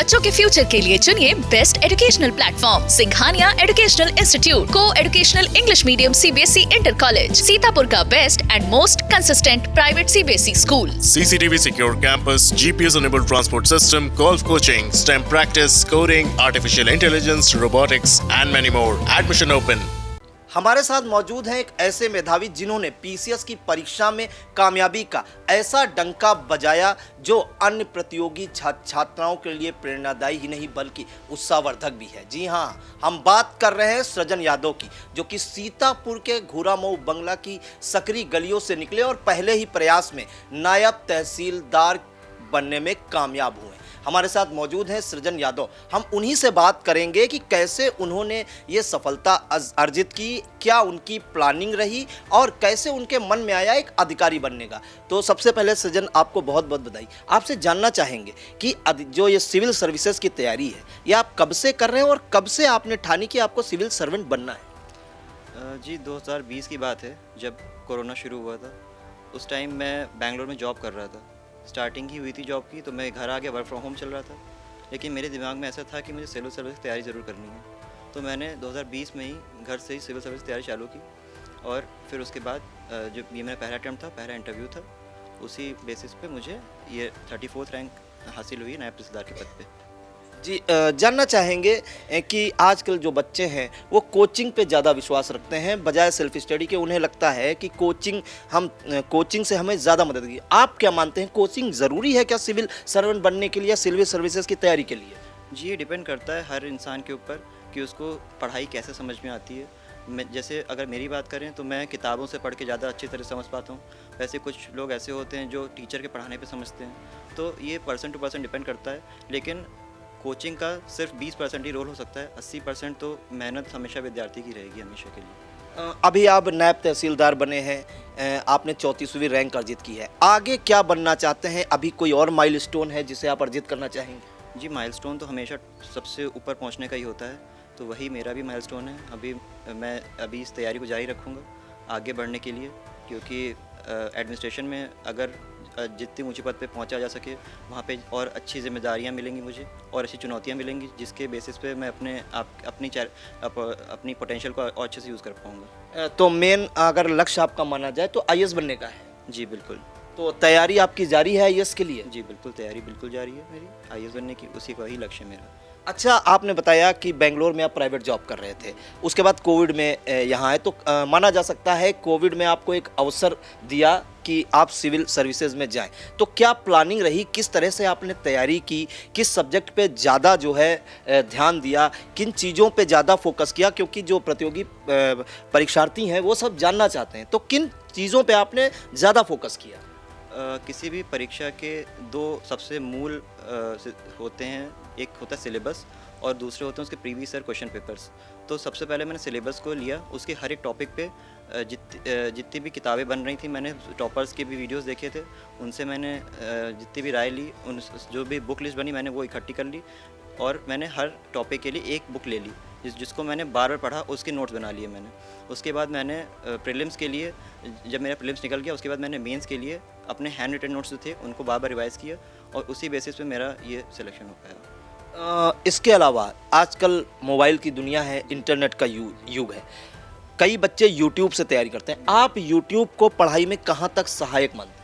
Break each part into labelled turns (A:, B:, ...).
A: बच्चों के फ्यूचर के लिए चुनिए best educational platform Singhania educational institute को educational English medium CBSE inter college, Sitapur का best and most consistent private CBSE school.
B: CCTV secure campus, GPS enabled transport system, golf coaching, STEM practice, coding, artificial intelligence, robotics and many more. Admission open.
C: हमारे साथ मौजूद हैं एक ऐसे मेधावी जिन्होंने PCS की परीक्षा में कामयाबी का ऐसा डंका बजाया जो अन्य प्रतियोगी छात्राओं के लिए प्रेरणादायी ही नहीं बल्कि उत्साहवर्धक भी है। जी हाँ, हम बात कर रहे हैं सृजन यादव की, जो कि सीतापुर के घूरामऊ बंगला की सकरी गलियों से निकले और पहले ही प्रयास में नायब तहसीलदार बनने में कामयाब हुए। हमारे साथ मौजूद हैं सृजन यादव। हम उन्हीं से बात करेंगे कि कैसे उन्होंने ये सफलता अर्जित की, क्या उनकी प्लानिंग रही और कैसे उनके मन में आया एक अधिकारी बनने का। तो सबसे पहले सृजन, आपको बहुत बहुत बधाई। आपसे जानना चाहेंगे कि जो ये सिविल सर्विसेज की तैयारी है, ये आप कब से कर रहे हैं और कब से आपने ठानी कि आपको सिविल सर्वेंट बनना है?
D: जी 2020 की बात है, जब कोरोना शुरू हुआ था। उस टाइम मैं बेंगलोर में जॉब कर रहा था। स्टार्टिंग ही हुई थी जॉब की, तो मैं घर आ गया, वर्क फ्रॉम होम चल रहा था। लेकिन मेरे दिमाग में ऐसा था कि मुझे सिविल सर्विस की तैयारी ज़रूर करनी है। तो मैंने 2020 में ही घर से ही सिविल सर्विस की तैयारी चालू की और फिर उसके बाद जो ये मेरा पहला अटैम्प्ट था, पहला इंटरव्यू था, उसी बेसिस पे मुझे ये 34th रैंक हासिल हुई नायब तहसीलदार के पद पे।
C: जी, जानना चाहेंगे कि आजकल जो बच्चे हैं वो कोचिंग पे ज़्यादा विश्वास रखते हैं बजाय सेल्फ स्टडी के। उन्हें लगता है कि कोचिंग से हमें ज़्यादा मदद की। आप क्या मानते हैं, कोचिंग ज़रूरी है क्या सिविल सर्वेंट बनने के लिए या सिविल सर्विसेज की तैयारी के लिए?
D: जी, ये डिपेंड करता है हर इंसान के ऊपर कि उसको पढ़ाई कैसे समझ में आती है। जैसे अगर मेरी बात करें तो मैं किताबों से पढ़ के ज़्यादा अच्छी तरह समझ पाता हूँ। वैसे कुछ लोग ऐसे होते हैं जो टीचर के पढ़ाने पे समझते हैं। तो ये पर्सन टू पर्सन डिपेंड करता है। लेकिन कोचिंग का सिर्फ 20% ही रोल हो सकता है, 80% तो मेहनत हमेशा विद्यार्थी की रहेगी हमेशा के लिए।
C: अभी आप नायब तहसीलदार बने हैं, आपने 34वीं रैंक अर्जित की है। आगे क्या बनना चाहते हैं? अभी कोई और माइलस्टोन है जिसे आप अर्जित करना चाहेंगे?
D: जी, माइलस्टोन तो हमेशा सबसे ऊपर पहुंचने का ही होता है, तो वही मेरा भी माइलस्टोन है। मैं अभी इस तैयारी को जारी रखूँगा आगे बढ़ने के लिए, क्योंकि एडमिनिस्ट्रेशन में अगर जितनी ऊंचे पद पे पहुंचा जा सके, वहाँ पे और अच्छी जिम्मेदारियाँ मिलेंगी मुझे और अच्छी चुनौतियाँ मिलेंगी, जिसके बेसिस पे मैं अपनी पोटेंशियल को और अच्छे से यूज़ कर पाऊँगा।
C: तो मेन अगर लक्ष्य आपका माना जाए तो आईएएस बनने का है?
D: जी बिल्कुल।
C: तो तैयारी आपकी जारी है आईएएस के लिए?
D: जी बिल्कुल, तैयारी बिल्कुल जारी है मेरी आईएएस बनने की, उसी का ही लक्ष्य है मेरा।
C: अच्छा, आपने बताया कि बेंगलोर में आप प्राइवेट जॉब कर रहे थे, उसके बाद कोविड में यहाँ आए, तो माना जा सकता है कोविड में आपको एक अवसर दिया कि आप सिविल सर्विसेज में जाएं। तो क्या प्लानिंग रही, किस तरह से आपने तैयारी की, किस सब्जेक्ट पे ज़्यादा जो है ध्यान दिया, किन चीज़ों पे ज़्यादा फोकस किया? क्योंकि जो प्रतियोगी परीक्षार्थी हैं वो सब जानना चाहते हैं, तो किन चीज़ों पे आपने ज़्यादा फोकस किया?
D: किसी भी परीक्षा के दो सबसे मूल होते हैं, एक होता है सिलेबस और दूसरे होते हैं उसके प्रीवियस ईयर क्वेश्चन पेपर्स। तो सबसे पहले मैंने सिलेबस को लिया, उसके हर एक टॉपिक पे जितनी भी किताबें बन रही थी, मैंने टॉपर्स के भी वीडियोस देखे थे, उनसे मैंने जितनी भी राय ली, जो भी बुक लिस्ट बनी मैंने वो इकट्ठी कर ली और मैंने हर टॉपिक के लिए एक बुक ले ली, जिसको मैंने बार बार पढ़ा, उसके नोट्स बना लिए मैंने। उसके बाद मैंने प्रीलिम्स के लिए, जब मेरा प्रीलिम्स निकल गया, उसके बाद मैंने मेंस के लिए अपने हैंड रिटन नोट्स जो थे उनको बार बार रिवाइज़ किया और उसी बेसिस पे मेरा ये सिलेक्शन हो पाया।
C: इसके अलावा आजकल मोबाइल की दुनिया है, इंटरनेट का युग है, कई बच्चे यूट्यूब से तैयारी करते हैं। आप यूट्यूब को पढ़ाई में कहाँ तक सहायक मानते हैं?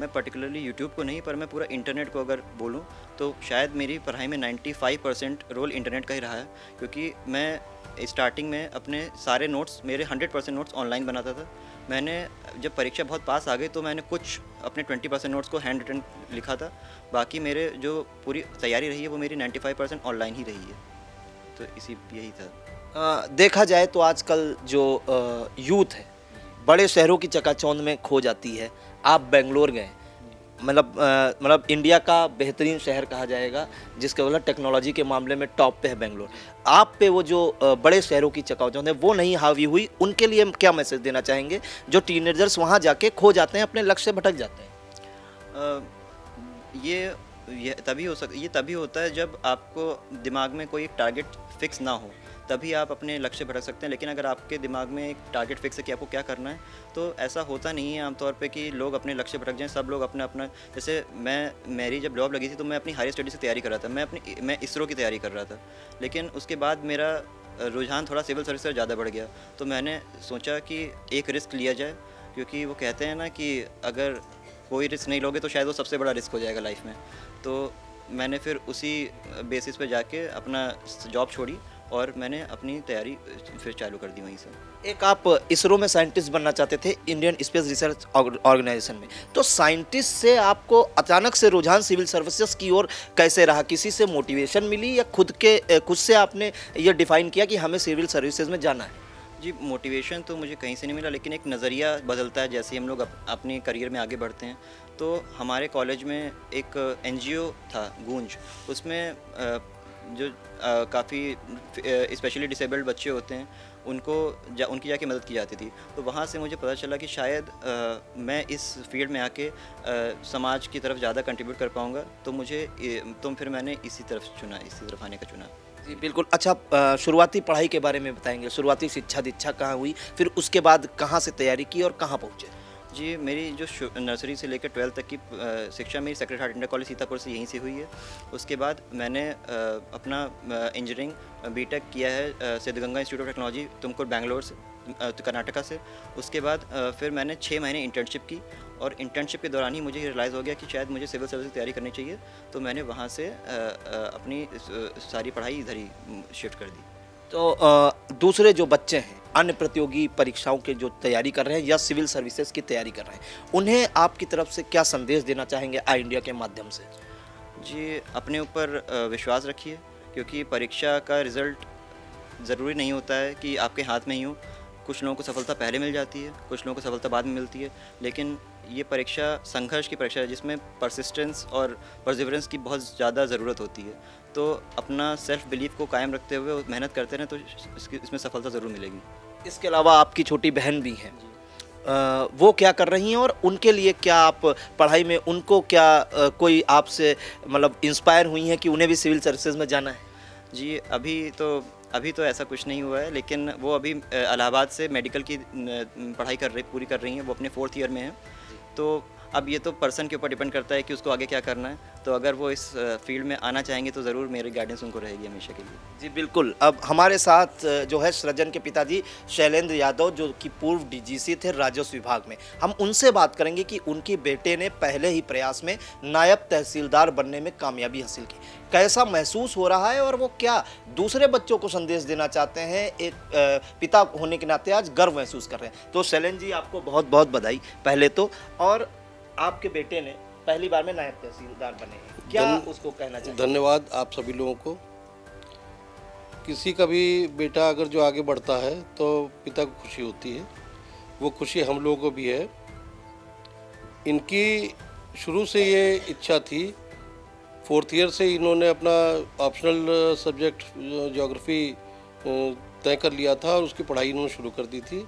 D: मैं पर्टिकुलरली यूट्यूब को नहीं, पर मैं पूरा इंटरनेट को अगर बोलूँ तो शायद मेरी पढ़ाई में 95% रोल इंटरनेट का ही रहा है, क्योंकि मैं स्टार्टिंग में अपने सारे नोट्स, मेरे 100% नोट्स ऑनलाइन बनाता था। मैंने जब परीक्षा बहुत पास आ गई तो मैंने कुछ अपने 20% नोट्स को हैंड रिटन लिखा था, बाकी मेरे जो पूरी तैयारी रही है वो मेरी 95% ऑनलाइन ही रही है। तो यही था।
C: देखा जाए तो आजकल जो यूथ है बड़े शहरों की चकाचौंध में खो जाती है। आप बेंगलोर गए, मतलब इंडिया का बेहतरीन शहर कहा जाएगा, जिसके मतलब टेक्नोलॉजी के मामले में टॉप पे है बेंगलोर। आप पे वो जो बड़े शहरों की चकाचौंध है वो नहीं हावी हुई, उनके लिए क्या मैसेज देना चाहेंगे जो टीनेजर्स वहाँ जाके खो जाते हैं, अपने लक्ष्य से भटक जाते हैं?
D: ये तभी होता है जब आपको दिमाग में कोई टारगेट फिक्स ना हो, तभी आप अपने लक्ष्य भटक सकते हैं। लेकिन अगर आपके दिमाग में एक टारगेट फिक्स है कि आपको क्या करना है, तो ऐसा होता नहीं है आमतौर पे कि लोग अपने लक्ष्य भटक जाएँ। सब लोग अपना अपना, जैसे मेरी जब जॉब लगी थी तो मैं अपनी हायर स्टडीज़ की तैयारी कर रहा था, मैं इसरो की तैयारी कर रहा था। लेकिन उसके बाद मेरा रुझान थोड़ा सिविल सर्विस से ज़्यादा बढ़ गया, तो मैंने सोचा कि एक रिस्क लिया जाए, क्योंकि वो कहते हैं ना कि अगर कोई रिस्क नहीं लोगे तो शायद वो सबसे बड़ा रिस्क हो जाएगा लाइफ में। तो मैंने फिर उसी बेसिस पे जाके अपना जॉब छोड़ी और मैंने अपनी तैयारी फिर चालू कर दी वहीं से।
C: एक आप इसरो में साइंटिस्ट बनना चाहते थे, इंडियन स्पेस रिसर्च ऑर्गेनाइजेशन में, तो साइंटिस्ट से आपको अचानक से रुझान सिविल सर्विसेज की ओर कैसे रहा? किसी से मोटिवेशन मिली या खुद से आपने ये डिफाइन किया कि हमें सिविल सर्विसेज में जाना है?
D: जी, मोटिवेशन तो मुझे कहीं से नहीं मिला, लेकिन एक नज़रिया बदलता है जैसे हम लोग अपने करियर में आगे बढ़ते हैं। तो हमारे कॉलेज में एक एनजीओ था गूंज, उसमें जो काफ़ी स्पेशली डिसेबल्ड बच्चे होते हैं उनकी जाके मदद की जाती थी। तो वहाँ से मुझे पता चला कि शायद मैं इस फील्ड में आके समाज की तरफ ज़्यादा कंट्रीब्यूट कर पाऊँगा। तो फिर मैंने इसी तरफ आने का चुना।
C: जी बिल्कुल। अच्छा, शुरुआती पढ़ाई के बारे में बताएंगे? शुरुआती शिक्षा दीक्षा कहाँ हुई, फिर उसके बाद कहाँ से तैयारी की और कहाँ पहुँचे?
D: जी, मेरी जो नर्सरी से लेकर 12th तक की शिक्षा मेरी sacred heart inter college Sitapur से यहीं से हुई है। उसके बाद मैंने अपना इंजीनियरिंग बीटेक किया है Siddaganga institute of technology Tumkur Bangalore से, कर्नाटका से। उसके बाद फिर मैंने 6 महीने इंटर्नशिप की, और इंटर्नशिप के दौरान ही मुझे रियलाइज़ हो गया कि शायद मुझे सिविल सर्विस की तैयारी करनी चाहिए। तो मैंने वहाँ से अपनी सारी पढ़ाई इधर ही शिफ्ट कर दी।
C: तो दूसरे जो बच्चे हैं, अन्य प्रतियोगी परीक्षाओं के जो तैयारी कर रहे हैं या सिविल सर्विसेज की तैयारी कर रहे हैं, उन्हें आपकी तरफ से क्या संदेश देना चाहेंगे आई इंडिया के माध्यम से?
D: जी, अपने ऊपर विश्वास रखिए, क्योंकि परीक्षा का रिज़ल्ट ज़रूरी नहीं होता है कि आपके हाथ में ही हो। कुछ लोगों को सफलता पहले मिल जाती है, कुछ लोगों को सफलता बाद में मिलती है। लेकिन ये परीक्षा संघर्ष की परीक्षा है, जिसमें परसिस्टेंस और परसिवरेंस की बहुत ज़्यादा ज़रूरत होती है। तो अपना सेल्फ बिलीफ को कायम रखते हुए मेहनत करते रहें तो इसमें सफलता ज़रूर मिलेगी।
C: इसके अलावा आपकी छोटी बहन भी हैं, वो क्या कर रही हैं और उनके लिए क्या आप पढ़ाई में उनको क्या कोई आपसे मतलब इंस्पायर हुई हैं कि उन्हें भी सिविल सर्विसेज में जाना है?
D: जी, अभी तो ऐसा कुछ नहीं हुआ है, लेकिन वो अभी इलाहाबाद से मेडिकल की पढ़ाई पूरी कर रही हैं। वो अपने 4th ईयर में हैं। तो अब ये तो पर्सन के ऊपर डिपेंड करता है कि उसको आगे क्या करना है। तो अगर वो इस फील्ड में आना चाहेंगे तो ज़रूर मेरी गाइडेंस उनको रहेगी हमेशा के लिए।
C: जी बिल्कुल। अब हमारे साथ जो है सृजन के पिताजी शैलेंद्र यादव, जो कि पूर्व डीजीसी थे राजस्व विभाग में, हम उनसे बात करेंगे कि उनके बेटे ने पहले ही प्रयास में नायब तहसीलदार बनने में कामयाबी हासिल की। कैसा महसूस हो रहा है और वो क्या दूसरे बच्चों को संदेश देना चाहते हैं, एक पिता होने के नाते आज गर्व महसूस कर रहे हैं। तो शैलेंद्र जी, आपको बहुत बहुत बधाई पहले तो। और आपके बेटे ने पहली बार में नायब तहसीलदार बने हैं, क्या उसको कहना चाहिए?
E: धन्यवाद आप सभी लोगों को। किसी का भी बेटा अगर जो आगे बढ़ता है तो पिता को खुशी होती है, वो खुशी हम लोगों को भी है। इनकी शुरू से ये इच्छा थी, 4th ईयर से इन्होंने अपना ऑप्शनल सब्जेक्ट ज्योग्राफी तय कर लिया था और उसकी पढ़ाई इन्होंने शुरू कर दी थी।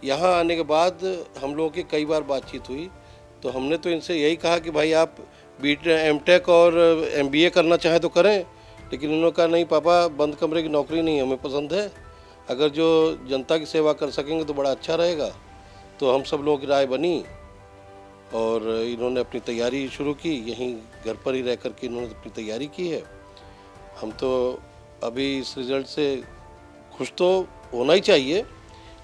E: यहाँ आने के बाद हम लोगों की कई बार बातचीत हुई, तो हमने तो इनसे यही कहा कि भाई आप एमटेक और MBA करना चाहें तो करें, लेकिन इन्होंने कहा नहीं पापा, बंद कमरे की नौकरी नहीं हमें पसंद है, अगर जो जनता की सेवा कर सकेंगे तो बड़ा अच्छा रहेगा। तो हम सब लोगों की राय बनी और इन्होंने अपनी तैयारी शुरू की। यहीं घर पर ही रह कर के इन्होंने अपनी तैयारी की है। हम तो अभी इस रिज़ल्ट से खुश तो होना ही चाहिए,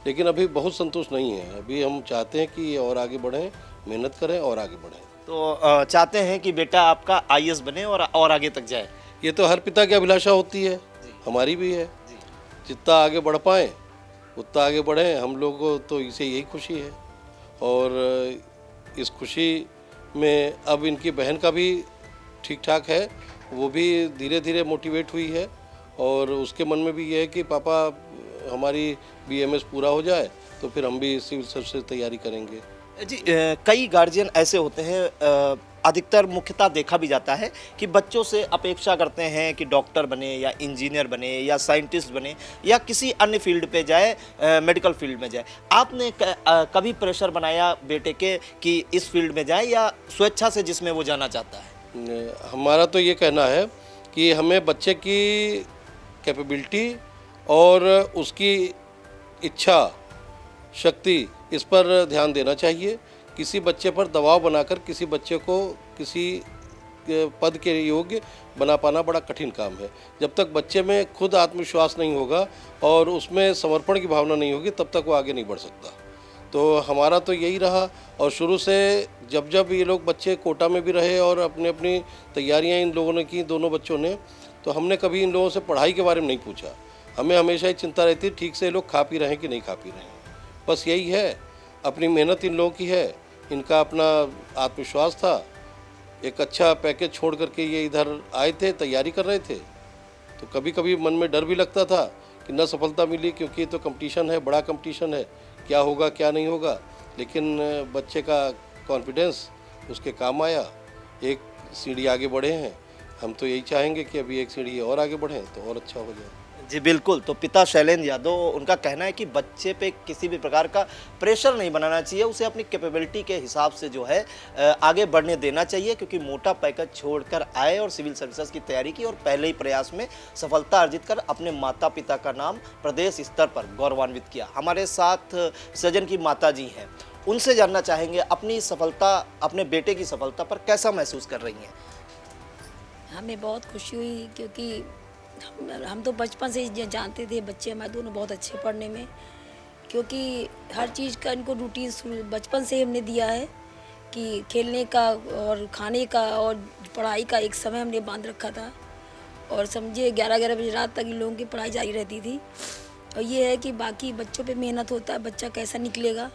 E: लेकिन अभी बहुत संतुष्ट नहीं है। अभी हम चाहते हैं कि और आगे बढ़ें, मेहनत करें और आगे बढ़ें।
C: तो चाहते हैं कि बेटा आपका IAS बने और आगे तक जाए।
E: ये तो हर पिता की अभिलाषा होती है, हमारी भी है। जितना आगे बढ़ पाएँ उतना आगे बढ़ें, हम लोग को तो इसे यही खुशी है। और इस खुशी में अब इनकी बहन का भी ठीक ठाक है, वो भी धीरे धीरे मोटिवेट हुई है और उसके मन में भी ये है कि पापा हमारी BMS पूरा हो जाए तो फिर हम भी सिविल सर्विस से तैयारी करेंगे।
C: जी, कई गार्जियन ऐसे होते हैं, अधिकतर मुख्यतः देखा भी जाता है कि बच्चों से अपेक्षा करते हैं कि डॉक्टर बने या इंजीनियर बने या साइंटिस्ट बने या किसी अन्य फील्ड पे जाए, मेडिकल फील्ड में जाए। आपने कभी प्रेशर बनाया बेटे के कि इस फील्ड में जाए या स्वेच्छा से जिसमें वो जाना चाहता है?
E: हमारा तो ये कहना है कि हमें बच्चे की कैपेबिलिटी और उसकी इच्छा शक्ति इस पर ध्यान देना चाहिए। किसी बच्चे पर दबाव बनाकर किसी बच्चे को किसी पद के योग्य बना पाना बड़ा कठिन काम है। जब तक बच्चे में खुद आत्मविश्वास नहीं होगा और उसमें समर्पण की भावना नहीं होगी तब तक वो आगे नहीं बढ़ सकता। तो हमारा तो यही रहा, और शुरू से जब जब ये लोग बच्चे कोटा में भी रहे और अपनी अपनी तैयारियां इन लोगों ने की, दोनों बच्चों ने, तो हमने कभी इन लोगों से पढ़ाई के बारे में नहीं पूछा। हमें हमेशा ही चिंता रहती ठीक से ये लोग खा पी रहे हैं कि नहीं खा पी रहे हैं। बस यही है, अपनी मेहनत इन लोगों की है, इनका अपना आत्मविश्वास था। एक अच्छा पैकेज छोड़ करके ये इधर आए थे, तैयारी कर रहे थे, तो कभी कभी मन में डर भी लगता था कि न सफलता मिली, क्योंकि तो कंपटीशन है, बड़ा कंपटीशन है, क्या होगा क्या नहीं होगा। लेकिन बच्चे का कॉन्फिडेंस उसके काम आया, एक सीढ़ी आगे बढ़े हैं। हम तो यही चाहेंगे कि अभी एक सीढ़ी और आगे बढ़ें तो और अच्छा हो जाए।
C: जी बिल्कुल। तो पिता शैलेंद्र यादव, उनका कहना है कि बच्चे पे किसी भी प्रकार का प्रेशर नहीं बनाना चाहिए, उसे अपनी कैपेबिलिटी के हिसाब से जो है आगे बढ़ने देना चाहिए, क्योंकि मोटा पैकेज छोड़कर आए और सिविल सर्विसेज की तैयारी की और पहले ही प्रयास में सफलता अर्जित कर अपने माता पिता का नाम प्रदेश स्तर पर गौरवान्वित किया। हमारे साथ सृजन की माता जी हैं, उनसे जानना चाहेंगे अपनी सफलता, अपने बेटे की सफलता पर कैसा महसूस कर रही हैं?
F: हमें बहुत खुशी हुई, क्योंकि हम तो बचपन से ही जानते थे बच्चे हमारे दोनों बहुत अच्छे पढ़ने में, क्योंकि हर चीज़ का इनको रूटीन बचपन से हमने दिया है कि खेलने का और खाने का और पढ़ाई का एक समय हमने बांध रखा था। और समझिए 11-11 बजे रात तक इन लोगों की पढ़ाई जारी रहती थी। और ये है कि बाकी बच्चों पे मेहनत होता है, बच्चा कैसा निकलेगा,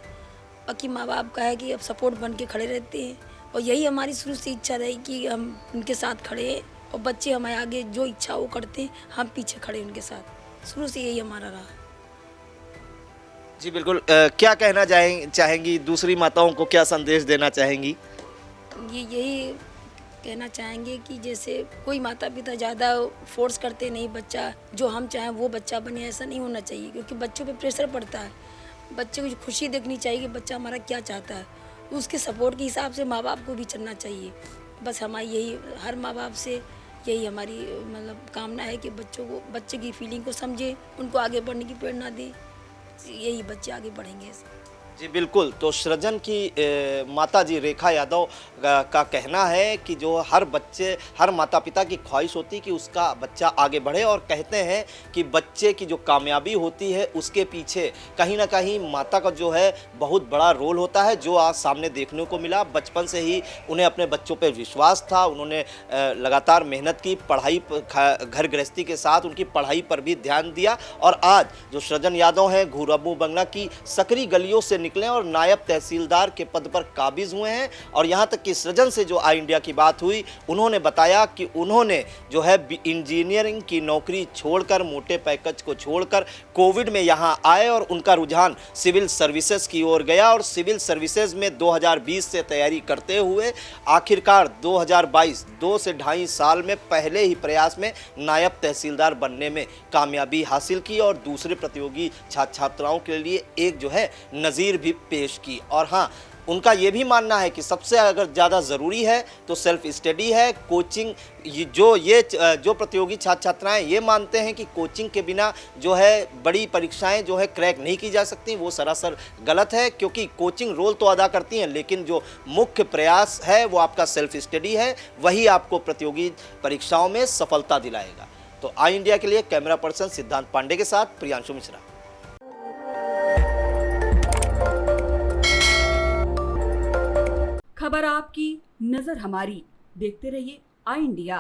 F: बाकी माँ बाप का है कि अब सपोर्ट बन के खड़े रहते हैं। और यही हमारी शुरू से इच्छा रही कि हम उनके साथ खड़े हैं और बच्चे हमारे आगे जो इच्छा वो करते हैं, हम पीछे खड़े उनके साथ। शुरू से यही हमारा रहा।
C: जी बिल्कुल। क्या कहना चाहेंगी, दूसरी माताओं को क्या संदेश देना चाहेंगी?
F: यही कहना चाहेंगे कि जैसे कोई माता पिता ज़्यादा फोर्स करते नहीं, बच्चा जो हम चाहें वो बच्चा बने, ऐसा नहीं होना चाहिए, क्योंकि बच्चों पे प्रेशर पड़ता है। बच्चे को खुशी देखनी चाहिए कि बच्चा हमारा क्या चाहता है, उसके सपोर्ट के हिसाब से माँ बाप को भी चलना चाहिए। बस हमारी यही, हर माँ बाप से यही हमारी मतलब कामना है कि बच्चे की फीलिंग को समझे, उनको आगे बढ़ने की प्रेरणा दे, यही बच्चे आगे बढ़ेंगे।
C: जी बिल्कुल। तो सृजन की माता जी रेखा यादव का कहना है कि जो हर माता पिता की ख्वाहिश होती है कि उसका बच्चा आगे बढ़े, और कहते हैं कि बच्चे की जो कामयाबी होती है उसके पीछे कहीं ना कहीं माता का जो है बहुत बड़ा रोल होता है, जो आज सामने देखने को मिला। बचपन से ही उन्हें अपने बच्चों पर विश्वास था, उन्होंने लगातार मेहनत की, पढ़ाई घर गृहस्थी के साथ उनकी पढ़ाई पर भी ध्यान दिया, और आज जो सृजन यादव हैं घुराबू बंगला की सकरी गलियों से निकले और नायब तहसीलदार के पद पर काबिज हुए हैं। और यहाँ तक कि सृजन से जो आई इंडिया की बात हुई, उन्होंने बताया कि उन्होंने जो है इंजीनियरिंग की नौकरी छोड़कर, मोटे पैकेज को छोड़कर कोविड में यहाँ आए और उनका रुझान सिविल सर्विसेज की ओर गया, और सिविल सर्विसेज में 2020 से तैयारी करते हुए आखिरकार 2022 2 से 2.5 साल में पहले ही प्रयास में नायब तहसीलदार बनने में कामयाबी हासिल की, और दूसरे प्रतियोगी छात्र छात्राओं के लिए एक जो है नज़ीर भी पेश की। और हाँ, उनका ये भी मानना है कि सबसे अगर ज़्यादा ज़रूरी है तो सेल्फ स्टडी है, कोचिंग। जो प्रतियोगी छात्र छात्राएं ये मानते हैं कि कोचिंग के बिना जो है बड़ी परीक्षाएं जो है क्रैक नहीं की जा सकती, वो सरासर गलत है, क्योंकि कोचिंग रोल तो अदा करती हैं, लेकिन जो मुख्य प्रयास है वो आपका सेल्फ स्टडी है, वही आपको प्रतियोगी परीक्षाओं में सफलता दिलाएगा। तो आई इंडिया के लिए कैमरा पर्सन सिद्धांत पांडे के साथ प्रियांशु मिश्रा।
G: खबर आपकी, नजर हमारी। देखते रहिए आई इंडिया।